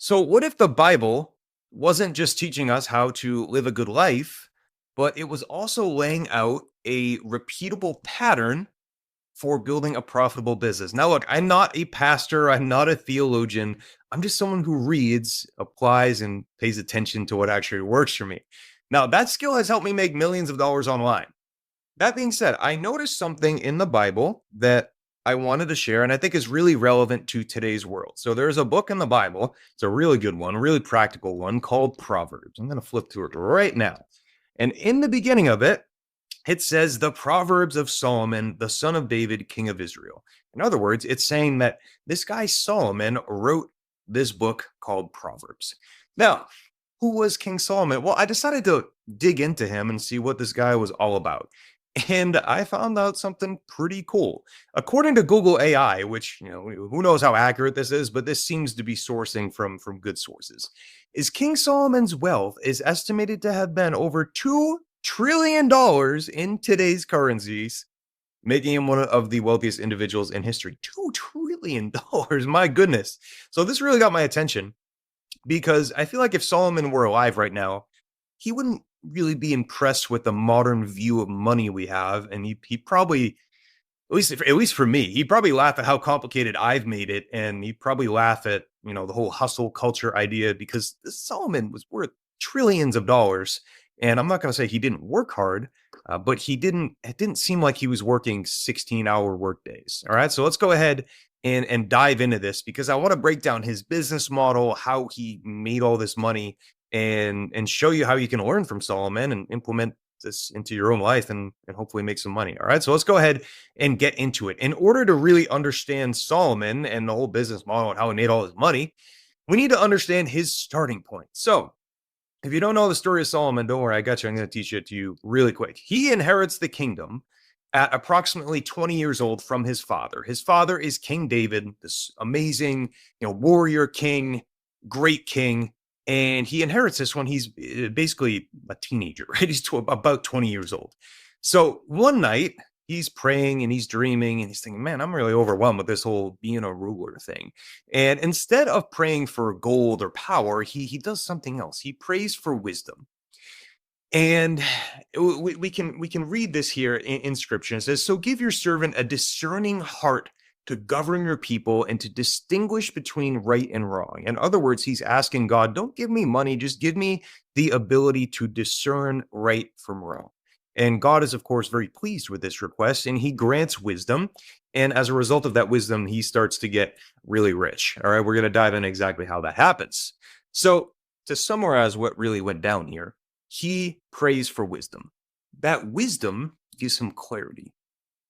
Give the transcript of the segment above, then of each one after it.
So, what if the Bible wasn't just teaching us how to live a good life, but it was also laying out a repeatable pattern for building a profitable business? Now, look, I'm not a pastor, I'm not a theologian. I'm just someone who reads, applies, and pays attention to what actually works for me. Now, that skill has helped me make millions of dollars online. That being said, I noticed something in the Bible that I wanted to share and I think is really relevant to today's world. So there's a book in the Bible, it's a really good one, a really practical one called Proverbs. I'm going to flip to it right now. And in the beginning of it, it says the Proverbs of Solomon, the son of David, king of Israel. In other words, it's saying that this guy Solomon wrote this book called Proverbs. Now, who was King Solomon? Well, I decided to dig into him and see what this guy was all about. And I found out something pretty cool. According to Google AI, which, who knows how accurate this is, but this seems to be sourcing from good sources. Is King Solomon's wealth is estimated to have been over $2 trillion in today's currencies, making him one of the wealthiest individuals in history. $2 trillion. My goodness. So this really got my attention because I feel like if Solomon were alive right now, he wouldn't really be impressed with the modern view of money we have, and he probably, at least for me, he'd probably laugh at how complicated I've made it, and he'd probably laugh at the whole hustle culture idea because Solomon was worth trillions of dollars, and I'm not going to say he didn't work hard, but he didn't. It didn't seem like he was working 16-hour work days. All right, so let's go ahead and dive into this because I want to break down his business model, how he made all this money, and show you how you can learn from Solomon and implement this into your own life and hopefully make some money. All right. So let's go ahead and get into it. In order to really understand Solomon and the whole business model and how he made all his money, we need to understand his starting point. So if you don't know the story of Solomon, don't worry, I got you. I'm going to teach it to you really quick. He inherits the kingdom at approximately 20 years old from his father. His father is King David, this amazing, warrior king, great king, and he inherits this when he's basically a teenager, right? He's about 20 years old. So one night, he's praying and he's dreaming and he's thinking, man, I'm really overwhelmed with this whole being a ruler thing. And instead of praying for gold or power, he does something else. He prays for wisdom. And we can read this here in scripture. It says, so give your servant a discerning heart to govern your people and to distinguish between right and wrong. In other words, he's asking God, don't give me money, just give me the ability to discern right from wrong. And God is, of course, very pleased with this request, and he grants wisdom. And as a result of that wisdom, he starts to get really rich. All right, we're going to dive in exactly how that happens. So to summarize what really went down here, he prays for wisdom. That wisdom gives him clarity.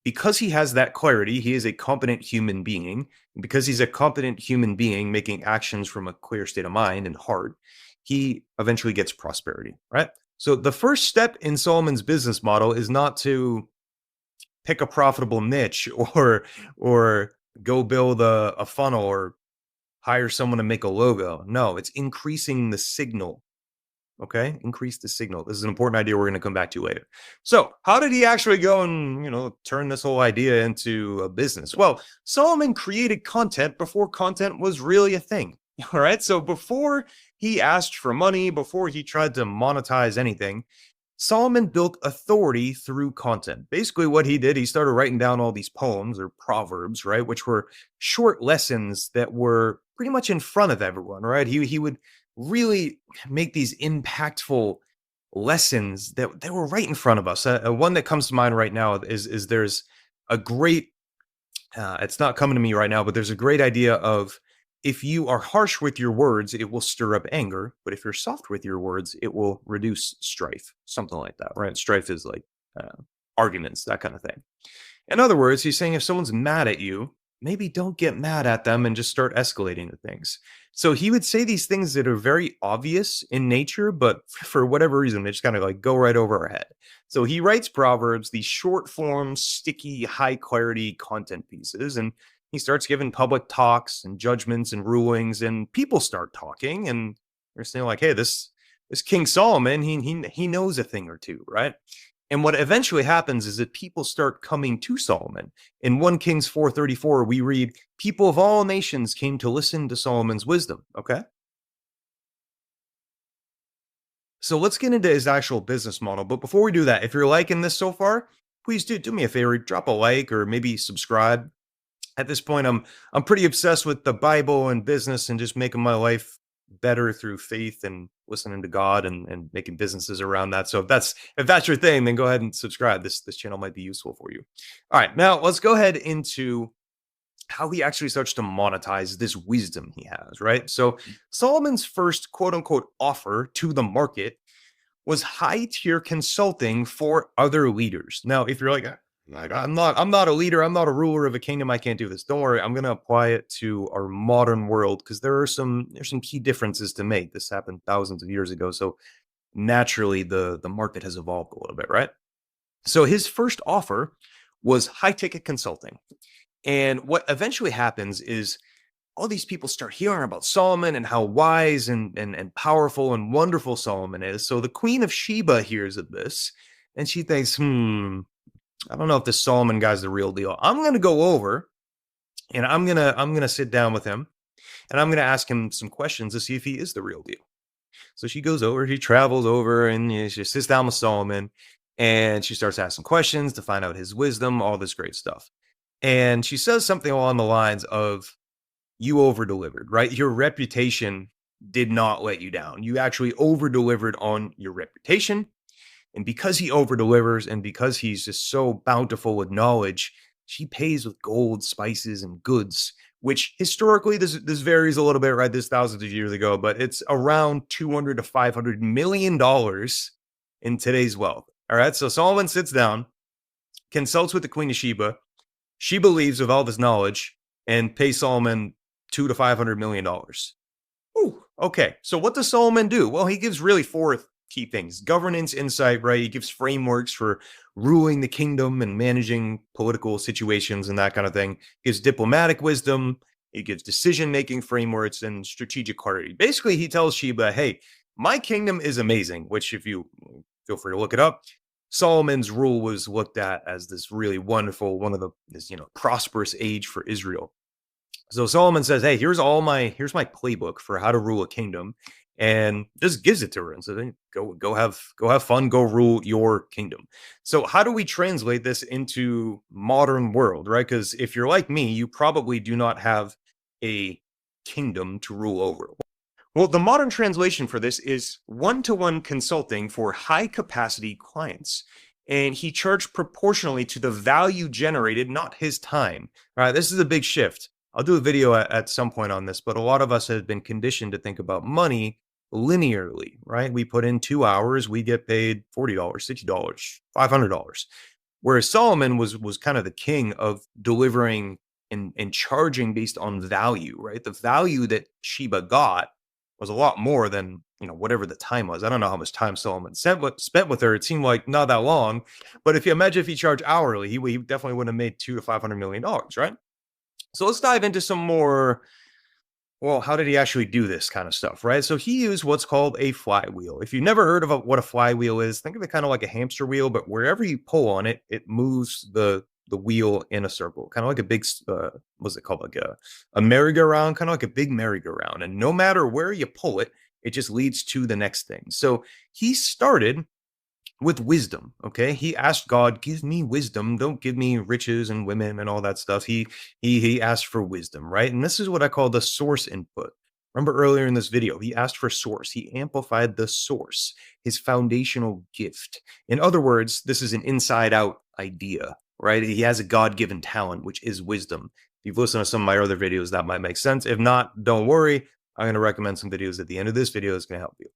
Because he has that clarity, he is a competent human being. And because he's a competent human being making actions from a clear state of mind and heart, he eventually gets prosperity, right? So the first step in Solomon's business model is not to pick a profitable niche or go build a funnel or hire someone to make a logo. No, it's increasing the signal. Okay, increase the signal. This is an important idea we're going to come back to later. So, how did he actually go and turn this whole idea into a business? Well, Solomon created content before content was really a thing. All right, so before he asked for money, before he tried to monetize anything, Solomon built authority through content. Basically, what he did, he started writing down all these poems or proverbs, right, which were short lessons that were pretty much in front of everyone, right? He would really make these impactful lessons that were right in front of us. One that comes to mind right now is there's a great, it's not coming to me right now, but there's a great idea of if you are harsh with your words, it will stir up anger. But if you're soft with your words, it will reduce strife. Something like that, right? Strife is like arguments, that kind of thing. In other words, he's saying if someone's mad at you, maybe don't get mad at them and just start escalating the things. So he would say these things that are very obvious in nature, but for whatever reason, they just kind of like go right over our head. So he writes Proverbs, these short form, sticky, high clarity content pieces, and he starts giving public talks and judgments and rulings, and people start talking, and they're saying like, "Hey, this King Solomon, he knows a thing or two, right?" And what eventually happens is that people start coming to Solomon. In 1 Kings 4:34, we read, "People of all nations came to listen to Solomon's wisdom." Okay, So let's get into his actual business model. But before we do that, if you're liking this so far, please do me a favor, drop a like or maybe subscribe. At this point, I'm pretty obsessed with the Bible and business and just making my life better through faith and listening to God and making businesses around that. So if that's your thing, then go ahead and subscribe. This channel might be useful for you. All right, now let's go ahead into how he actually starts to monetize this wisdom he has, right? So Solomon's first quote unquote offer to the market was high tier consulting for other leaders. Now, if you're like I'm not a leader, I'm not a ruler of a kingdom, I can't do this. Don't worry, I'm going to apply it to our modern world because there's some key differences to make. This happened thousands of years ago, so naturally the market has evolved a little bit, right? So his first offer was high ticket consulting. And what eventually happens is all these people start hearing about Solomon and how wise and powerful and wonderful Solomon is. So the Queen of Sheba hears of this and she thinks, I don't know if this Solomon guy's the real deal. I'm going to go over and I'm going to sit down with him and I'm going to ask him some questions to see if he is the real deal. So she goes over, she travels over and she sits down with Solomon and she starts asking questions to find out his wisdom, all this great stuff. And she says something along the lines of, you over delivered, right? Your reputation did not let you down. You actually over delivered on your reputation. And because he over delivers and because he's just so bountiful with knowledge, she pays with gold, spices, and goods, which historically, this varies a little bit, right? This thousands of years ago, but it's around 200 to 500 million dollars in today's wealth. All right. So Solomon sits down, consults with the Queen of Sheba. She believes with all this knowledge and pays Solomon $200 to $500 million. Ooh, okay. So what does Solomon do? Well, he gives really four key things: governance, insight, right? He gives frameworks for ruling the kingdom and managing political situations and that kind of thing. He gives diplomatic wisdom. He gives decision-making frameworks and strategic clarity. Basically, he tells Sheba, hey, my kingdom is amazing, which if you feel free to look it up, Solomon's rule was looked at as this really wonderful, one of the prosperous age for Israel. So Solomon says, hey, here's my playbook for how to rule a kingdom, and just gives it to her and says, hey, go have fun, go rule your kingdom. So how do we translate this into modern world, right? Because if you're like me, you probably do not have a kingdom to rule over. Well, the modern translation for this is one-to-one consulting for high-capacity clients. And he charged proportionally to the value generated, not his time. All right, this is a big shift. I'll do a video at some point on this, but a lot of us have been conditioned to think about money linearly, right? We put in 2 hours, we get paid $40, $60, $500. Whereas Solomon was kind of the king of delivering and charging based on value, right? The value that Sheba got was a lot more than whatever the time was. I don't know how much time Solomon spent with her. It seemed like not that long, but if you imagine if he charged hourly, he definitely would have made $200 to $500 million, right? So let's dive into some more. Well, how did he actually do this kind of stuff, right? So he used what's called a flywheel. If you've never heard of what a flywheel is, think of it kind of like a hamster wheel, but wherever you pull on it, it moves the wheel in a circle, kind of like a big, what's it called? Like a merry-go-round, kind of like a big merry-go-round. And no matter where you pull it, it just leads to the next thing. So he started with wisdom. Okay. He asked God, give me wisdom. Don't give me riches and women and all that stuff. He asked for wisdom, right? And this is what I call the source input. Remember earlier in this video, he asked for source. He amplified the source, his foundational gift. In other words, this is an inside out idea, right? He has a God-given talent, which is wisdom. If you've listened to some of my other videos, that might make sense. If not, don't worry. I'm going to recommend some videos at the end of this video that's going to help you.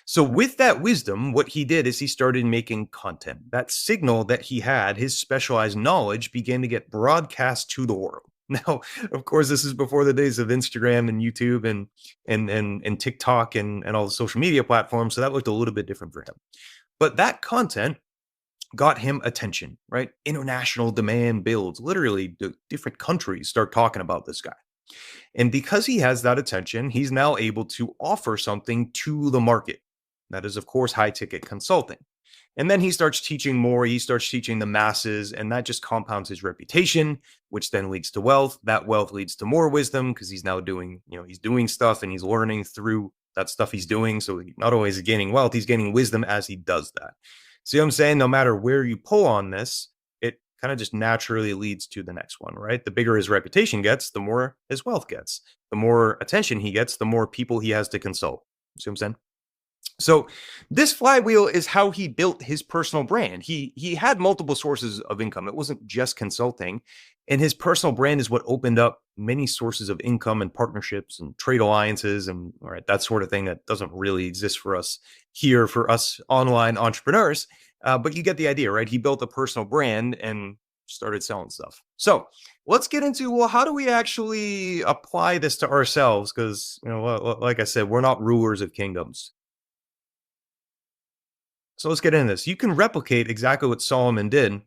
So with that wisdom, what he did is he started making content. That signal that he had, his specialized knowledge, began to get broadcast to the world. Now, of course, this is before the days of Instagram and YouTube and TikTok and all the social media platforms. So that looked a little bit different for him. But that content got him attention, right? International demand builds. Literally, different countries start talking about this guy. And because he has that attention, he's now able to offer something to the market. That is, of course, high ticket consulting. And then he starts teaching more. He starts teaching the masses, and that just compounds his reputation, which then leads to wealth. That wealth leads to more wisdom because he's now doing, he's doing stuff and he's learning through that stuff he's doing. So not only is he gaining wealth, he's gaining wisdom as he does that. See what I'm saying? No matter where you pull on this, it kind of just naturally leads to the next one, right? The bigger his reputation gets, the more his wealth gets. The more attention he gets, the more people he has to consult. See what I'm saying? So this flywheel is how he built his personal brand. He had multiple sources of income. It wasn't just consulting, and his personal brand is what opened up many sources of income and partnerships and trade alliances and all right, that sort of thing that doesn't really exist for us here for us online entrepreneurs. But you get the idea, right? He built a personal brand and started selling stuff. So let's get into, well, how do we actually apply this to ourselves? Because like I said, we're not rulers of kingdoms. So let's get into this. You can replicate exactly what Solomon did,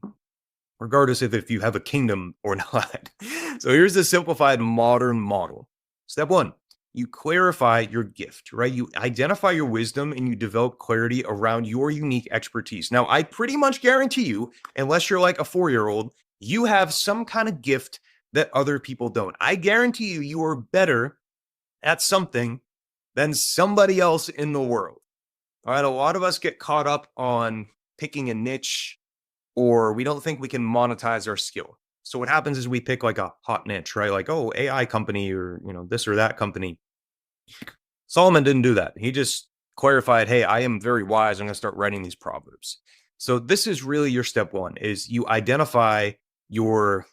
regardless of if you have a kingdom or not. So here's the simplified modern model. Step one, you clarify your gift, right? You identify your wisdom and you develop clarity around your unique expertise. Now, I pretty much guarantee you, unless you're like a 4-year-old, you have some kind of gift that other people don't. I guarantee you, you are better at something than somebody else in the world. All right, a lot of us get caught up on picking a niche or we don't think we can monetize our skill. So what happens is we pick like a hot niche, right? Like, oh, AI company or, this or that company. Solomon didn't do that. He just clarified, hey, I am very wise. I'm going to start writing these proverbs. So this is really your step one is you identify your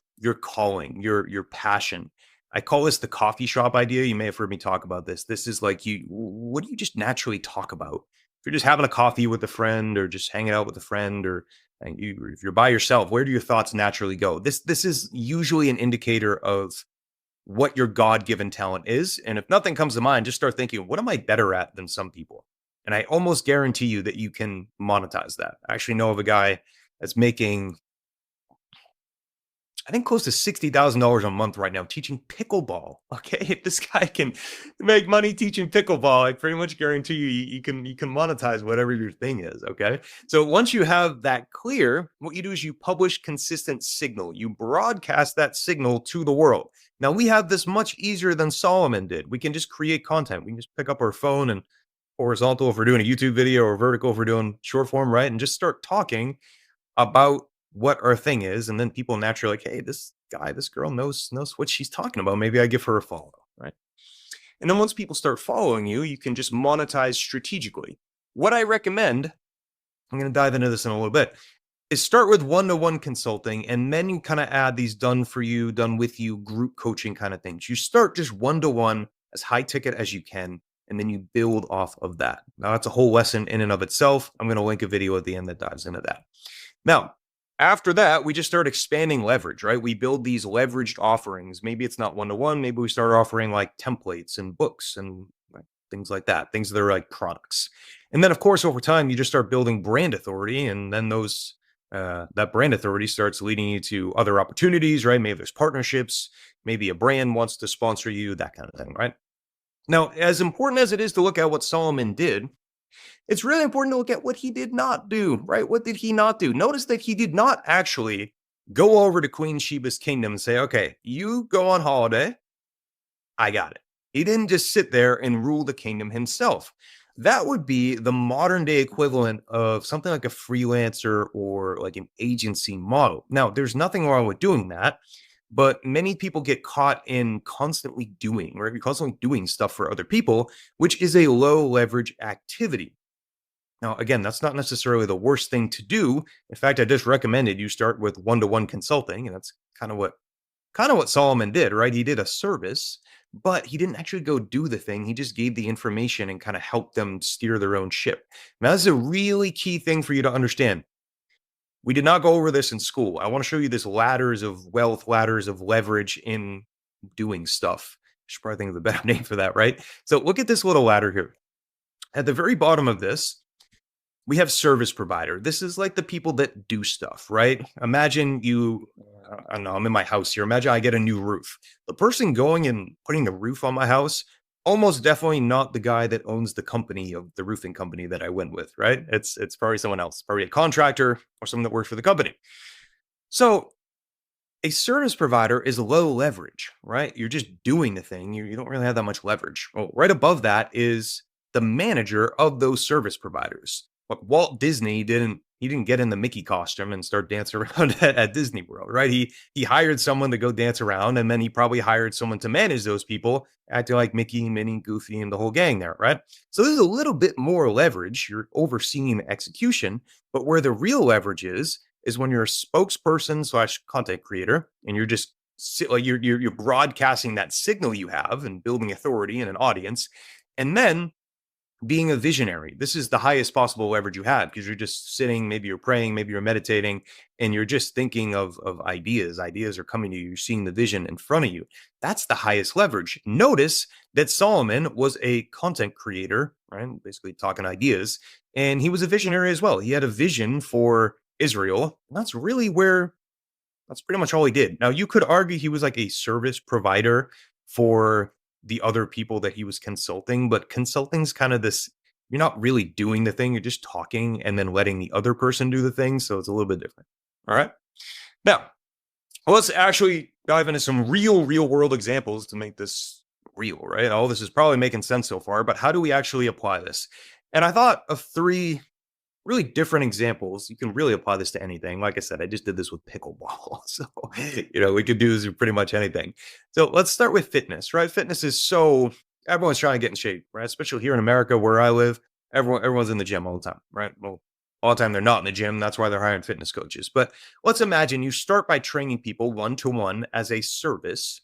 calling, your passion. I call this the coffee shop idea. You may have heard me talk about this. This is like what do you just naturally talk about? If you're just having a coffee with a friend or just hanging out with a friend or if you're by yourself, where do your thoughts naturally go? This is usually an indicator of what your God-given talent is. And if nothing comes to mind, just start thinking, what am I better at than some people? And I almost guarantee you that you can monetize that. I actually know of a guy that's making, I think, close to $60,000 a month right now teaching pickleball. Okay, if this guy can make money teaching pickleball, I pretty much guarantee you can monetize whatever your thing is. Okay, so once you have that clear, what you do is you publish consistent signal. You broadcast that signal to the world. Now we have this much easier than Solomon did. We can just create content. We can just pick up our phone and horizontal if we're doing a YouTube video or vertical if we're doing short form, right? And just start talking about what our thing is, and then people naturally like, hey, this guy, this girl knows what she's talking about. Maybe I give her a follow, right? And then once people start following you, you can just monetize strategically. What I recommend, I'm going to dive into this in a little bit, is start with one-to-one consulting, and then you kind of add these done for you, done with you, group coaching kind of things. You start just one-to-one, as high ticket as you can, and then you build off of that. Now that's a whole lesson in and of itself. I'm going to link a video at the end that dives into that. Now, after that, we just start expanding leverage, right? We build these leveraged offerings. Maybe it's not one-to-one. Maybe we start offering like templates and books and things like that, things that are like products. And then, of course, over time, you just start building brand authority. And then that brand authority starts leading you to other opportunities, right? Maybe there's partnerships. Maybe a brand wants to sponsor you, that kind of thing, right? Now, as important as it is to look at what Solomon did, it's really important to look at what he did not do, right? What did he not do? Notice that he did not actually go over to Queen Sheba's kingdom and say, okay, you go on holiday. I got it. He didn't just sit there and rule the kingdom himself. That would be the modern day equivalent of something like a freelancer or like an agency model. Now, there's nothing wrong with doing that, but many people get caught in constantly doing, right? You're constantly doing stuff for other people, which is a low leverage activity. Now, again, that's not necessarily the worst thing to do. In fact, I just recommended you start with one-to-one consulting, and that's kind of what Solomon did, right? He did a service, but he didn't actually go do the thing. He just gave the information and kind of helped them steer their own ship. Now, that's a really key thing for you to understand. We did not go over this in school. I want to show you this ladders of wealth, ladders of leverage in doing stuff. I should probably think of a better name for that, right? So look at this little ladder here. At the very bottom of this, we have service provider. This is like the people that do stuff, right? Imagine I don't know, I'm in my house here. Imagine I get a new roof. The person going and putting the roof on my house, almost definitely not the guy that owns the company of the roofing company that I went with, right? It's probably someone else, probably a contractor or someone that works for the company. So a service provider is low leverage, right? You're just doing the thing. You don't really have that much leverage. Well, right above that is the manager of those service providers. But Walt Disney didn't get in the Mickey costume and start dancing around at Disney World, right? He hired someone to go dance around, and then he probably hired someone to manage those people, acting like Mickey, Minnie, Goofy, and the whole gang there, right? So there's a little bit more leverage. You're overseeing the execution, but where the real leverage is when you're a spokesperson slash content creator, and you're just like you're broadcasting that signal you have and building authority and an audience, and then being a visionary. This is the highest possible leverage you have because you're just sitting, maybe you're praying, maybe you're meditating, and you're just thinking of ideas. Ideas are coming to you. You're seeing the vision in front of you. That's the highest leverage. Notice that Solomon was a content creator, right? Basically talking ideas, and he was a visionary as well. He had a vision for Israel. And that's pretty much all he did. Now, you could argue he was like a service provider for the other people that he was consulting, but consulting's kind of this, you're not really doing the thing, you're just talking and then letting the other person do the thing. So it's a little bit different. All right. Now, let's actually dive into some real world examples to make this real, right? All this is probably making sense so far, but how do we actually apply this? And I thought of three really different examples. You can really apply this to anything. Like I said, I just did this with pickleball. So, we could do this with pretty much anything. So let's start with fitness, right? Fitness is everyone's trying to get in shape, right? Especially here in America where I live, everyone's in the gym all the time, right? Well, all the time they're not in the gym. That's why they're hiring fitness coaches. But let's imagine you start by training people one-to-one as a service.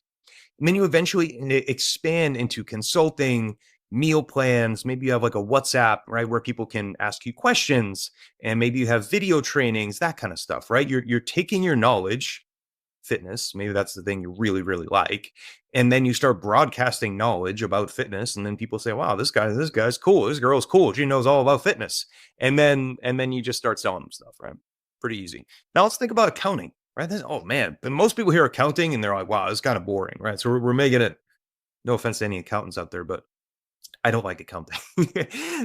And then you eventually expand into consulting, meal plans. Maybe you have like a WhatsApp, right, where people can ask you questions, and maybe you have video trainings, that kind of stuff, right? You're taking your knowledge, fitness, maybe that's the thing you really like, and then you start broadcasting knowledge about fitness, and then people say, "Wow, this guy's cool. This girl's cool. She knows all about fitness." And then you just start selling them stuff, right? Pretty easy. Now let's think about accounting, right? Oh man, and most people hear accounting and they're like, "Wow, this is kind of boring," right? So we're making it. No offense to any accountants out there, but I don't like accounting.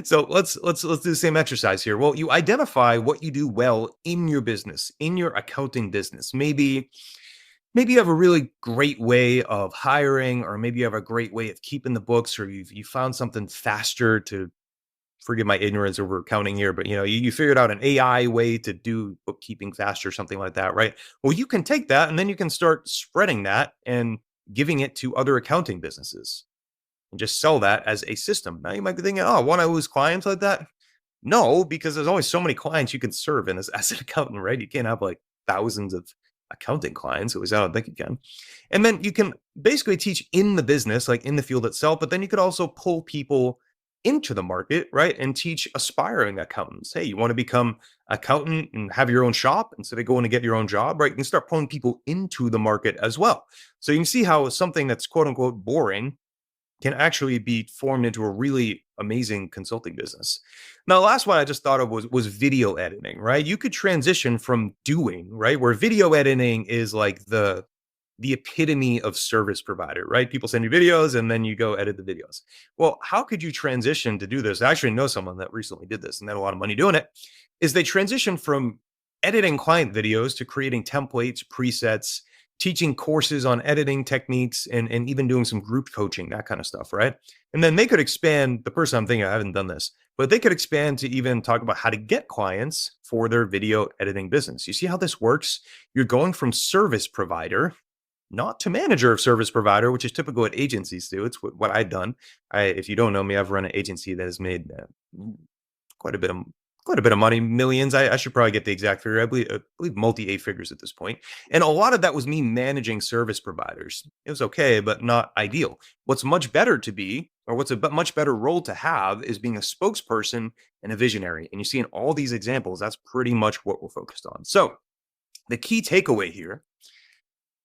So let's do the same exercise here. Well, you identify what you do well in your business, in your accounting business. Maybe you have a really great way of hiring, or maybe you have a great way of keeping the books, or you found something faster to, forgive my ignorance over accounting here, but you figured out an AI way to do bookkeeping faster, something like that, right? Well, you can take that and then you can start spreading that and giving it to other accounting businesses and just sell that as a system. Now you might be thinking, oh, want to lose clients like that? No, because there's always so many clients you can serve in as an accountant, right? You can't have like thousands of accounting clients. At least I don't think you can. And then you can basically teach in the business, like in the field itself, but then you could also pull people into the market, right? And teach aspiring accountants. Hey, you want to become accountant and have your own shop instead of going to get your own job, right? You can start pulling people into the market as well. So you can see how something that's quote unquote boring can actually be formed into a really amazing consulting business. Now, the last one I just thought of was video editing, right? You could transition from doing, right? Where video editing is like the epitome of service provider, right? People send you videos and then you go edit the videos. Well, how could you transition to do this? I actually know someone that recently did this and had a lot of money doing it. Is they transition from editing client videos to creating templates, presets, teaching courses on editing techniques, and even doing some group coaching, that kind of stuff, right? And then they could expand. The person I'm thinking, I haven't done this, but they could expand to even talk about how to get clients for their video editing business. You see how this works? You're going from service provider, not to manager of service provider, which is typical what agencies do. It's what I've done. If you don't know me, I've run an agency that has made quite a bit of money, millions. I should probably get the exact figure. I believe multi 8 figures at this point. And a lot of that was me managing service providers. It was okay, but not ideal. What's much better to be, or what's a much better role to have, is being a spokesperson and a visionary. And you see in all these examples, that's pretty much what we're focused on. So the key takeaway here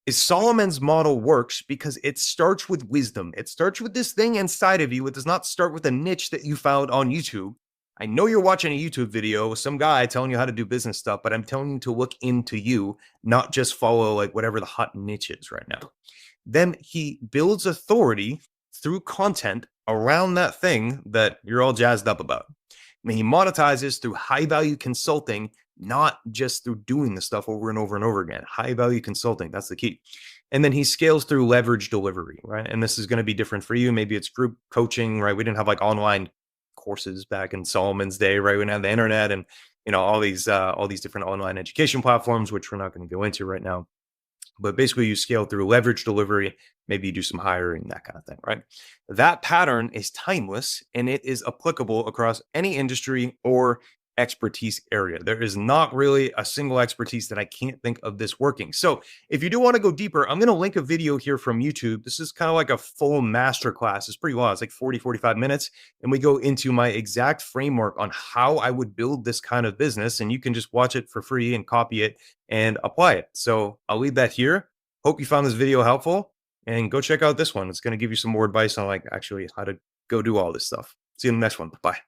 is Solomon's model works because it starts with wisdom. It starts with this thing inside of you. It does not start with a niche that you found on YouTube. I know you're watching a YouTube video with some guy telling you how to do business stuff, but I'm telling you to look into you, not just follow like whatever the hot niche is right now. Then he builds authority through content around that thing that you're all jazzed up about. And he monetizes through high value consulting, not just through doing the stuff over and over and over again. High value consulting, that's the key. And then he scales through leverage delivery, right? And this is going to be different for you. Maybe it's group coaching, right? We didn't have like online courses back in Solomon's day, right? We didn't have the internet and all these different online education platforms, which we're not going to go into right now. But basically, you scale through leverage delivery. Maybe you do some hiring, that kind of thing, right? That pattern is timeless and it is applicable across any industry or expertise area. There is not really a single expertise that I can't think of this working. So, if you do want to go deeper, I'm going to link a video here from YouTube. This is kind of like a full masterclass. It's pretty long. It's like 40, 45 minutes. And we go into my exact framework on how I would build this kind of business. And you can just watch it for free and copy it and apply it. So I'll leave that here. Hope you found this video helpful and go check out this one. It's going to give you some more advice on like actually how to go do all this stuff. See you in the next one. Bye.